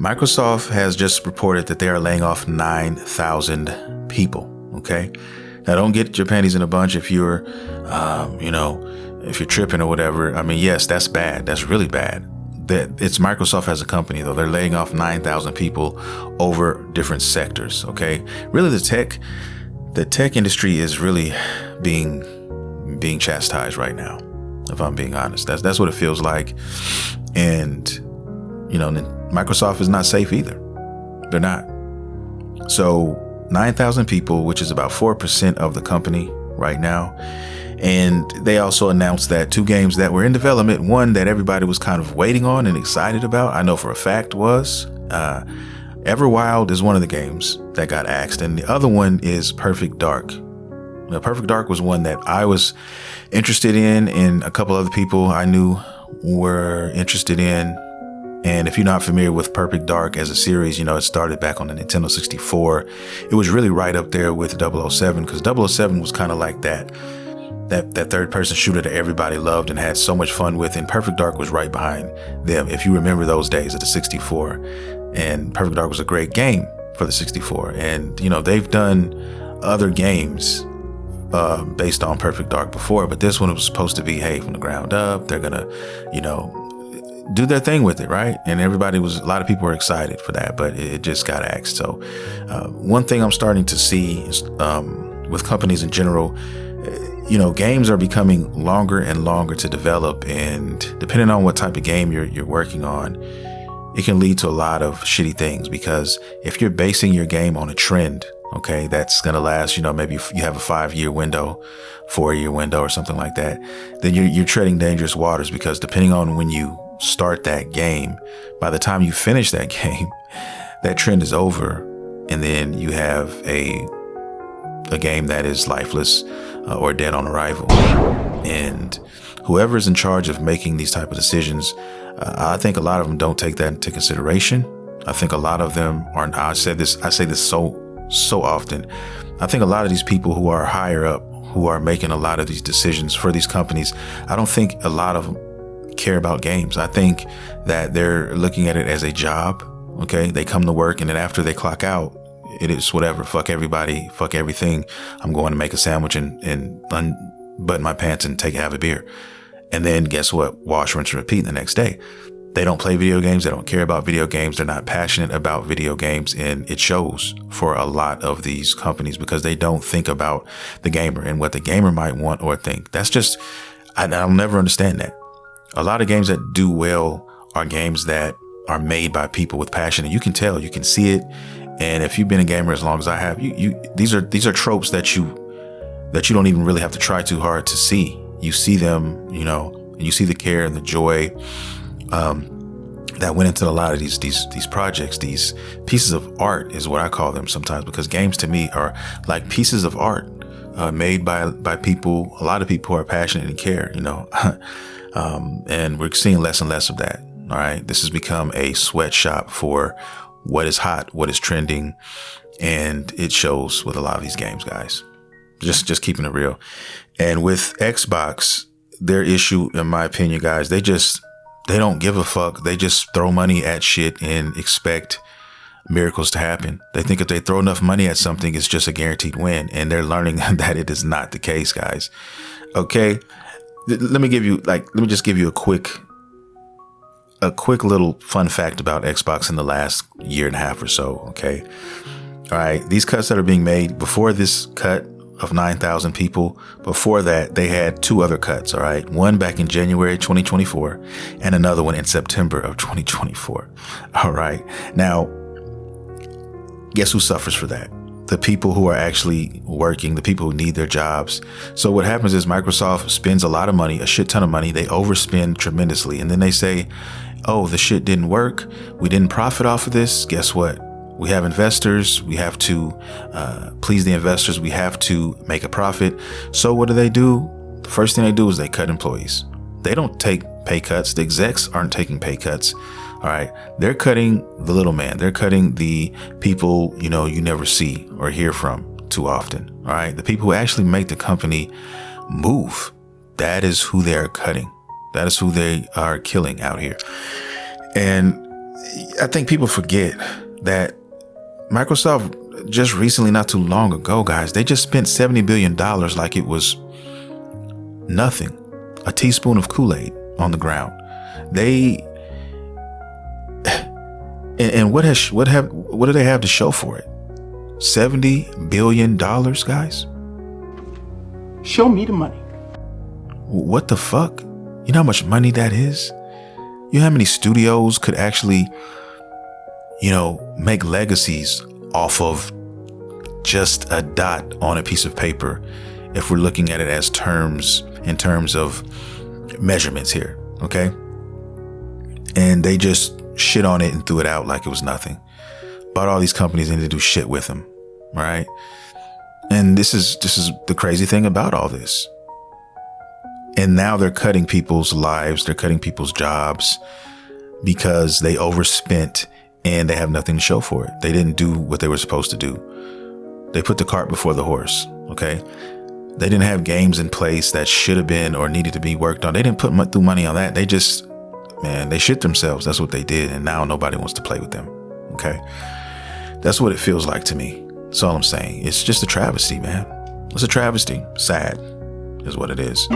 Microsoft has just reported that they are laying off 9,000 people. Okay. Now, don't get your panties in a bunch if you're, if you're tripping or whatever. I mean, yes, that's bad. That's really bad. It's Microsoft as a company, though. They're laying off 9,000 people over different sectors. Okay. Really, the tech industry is really being chastised right now, if I'm being honest. That's what it feels like. And, Microsoft is not safe either. They're not. So 9,000 people, which is about 4% of the company right now. And they also announced that 2 games that were in development, one that everybody was kind of waiting on and excited about, I know for a fact was Everwild is one of the games that got axed. And the other one is Perfect Dark. Now, Perfect Dark was one that I was interested in, and a couple other people I knew were interested in. And if you're not familiar with Perfect Dark as a series, it started back on the Nintendo 64. It was really right up there with 007, because 007 was kind of like that third person shooter that everybody loved and had so much fun with. And Perfect Dark was right behind them, if you remember those days of the 64. And Perfect Dark was a great game for the 64. And, they've done other games based on Perfect Dark before, but this one was supposed to be, hey, from the ground up, they're going to, do their thing with it, right? And a lot of people were excited for that, but it just got axed. So one thing I'm starting to see is with companies in general, games are becoming longer and longer to develop, and depending on what type of game you're working on, it can lead to a lot of shitty things. Because if you're basing your game on a trend, okay, that's going to last, maybe you have a 5-year window, 4-year window or something like that, then you're treading dangerous waters, because depending on when you start that game, by the time you finish that game, that trend is over, and then you have a game that is lifeless or dead on arrival. And whoever's in charge of making these type of decisions, I think a lot of them don't take that into consideration. I think a lot of them are. I say this so often. I think a lot of these people who are higher up, who are making a lot of these decisions for these companies, I don't think a lot of them care about games. I think that they're looking at it as a job. Okay, they come to work, and then after they clock out, it is whatever. Fuck everybody. Fuck everything. I'm going to make a sandwich and unbutton my pants and have a beer. And then guess what? Wash, rinse, and repeat the next day. They don't play video games. They don't care about video games. They're not passionate about video games. And it shows for a lot of these companies, because they don't think about the gamer and what the gamer might want or think. That's just, I'll never understand that. A lot of games that do well are games that are made by people with passion, and you can tell, you can see it. And if you've been a gamer as long as I have, these are tropes that you don't even really have to try too hard to see. You see them, and you see the care and the joy that went into a lot of these projects. These pieces of art is what I call them sometimes, because games to me are like pieces of art made by people. A lot of people who are passionate and care, and we're seeing less and less of that. All right. This has become a sweatshop for what is hot, what is trending. And it shows with a lot of these games, guys. Just keeping it real. And with Xbox, their issue, in my opinion, guys, they don't give a fuck. They just throw money at shit and expect miracles to happen. They think if they throw enough money at something, it's just a guaranteed win. And they're learning that it is not the case, guys. Okay. Let me just give you a quick little fun fact about Xbox in the last year and a half or so. Okay. All right. These cuts that are being made before this cut of 9,000 people, before that, they had 2 other cuts. All right. One back in January 2024 and another one in September of 2024. All right. Now, guess who suffers for that? The people who are actually working, the people who need their jobs. So what happens is Microsoft spends a lot of money, a shit ton of money. They overspend tremendously. And then they say, oh, the shit didn't work. We didn't profit off of this. Guess what? We have investors. We have to please the investors. We have to make a profit. So what do? The first thing they do is they cut employees. They don't take pay cuts. The execs aren't taking pay cuts. All right. They're cutting the little man. They're cutting the people, you never see or hear from too often. All right. The people who actually make the company move. That is who they're cutting. That is who they are killing out here. And I think people forget that Microsoft just recently, not too long ago, guys, they just spent $70 billion like it was nothing, a teaspoon of Kool-Aid on the ground. And what do they have to show for it? $70 billion, guys? Show me the money. What the fuck? You know how much money that is? You know how many studios could actually, make legacies off of just a dot on a piece of paper if we're looking at it as in terms of measurements here, okay? And they just shit on it and threw it out like it was nothing. Bought all these companies and to do shit with them, all right? And this is the crazy thing about all this. And now they're cutting people's lives, they're cutting people's jobs because they overspent and they have nothing to show for it. They didn't do what they were supposed to do. They put the cart before the horse, okay? They didn't have games in place that should have been or needed to be worked on. They didn't put through money on that. They just, they shit themselves. That's what they did. And now nobody wants to play with them, okay? That's what it feels like to me. That's all I'm saying. It's just a travesty, man. It's a travesty. Sad is what it is.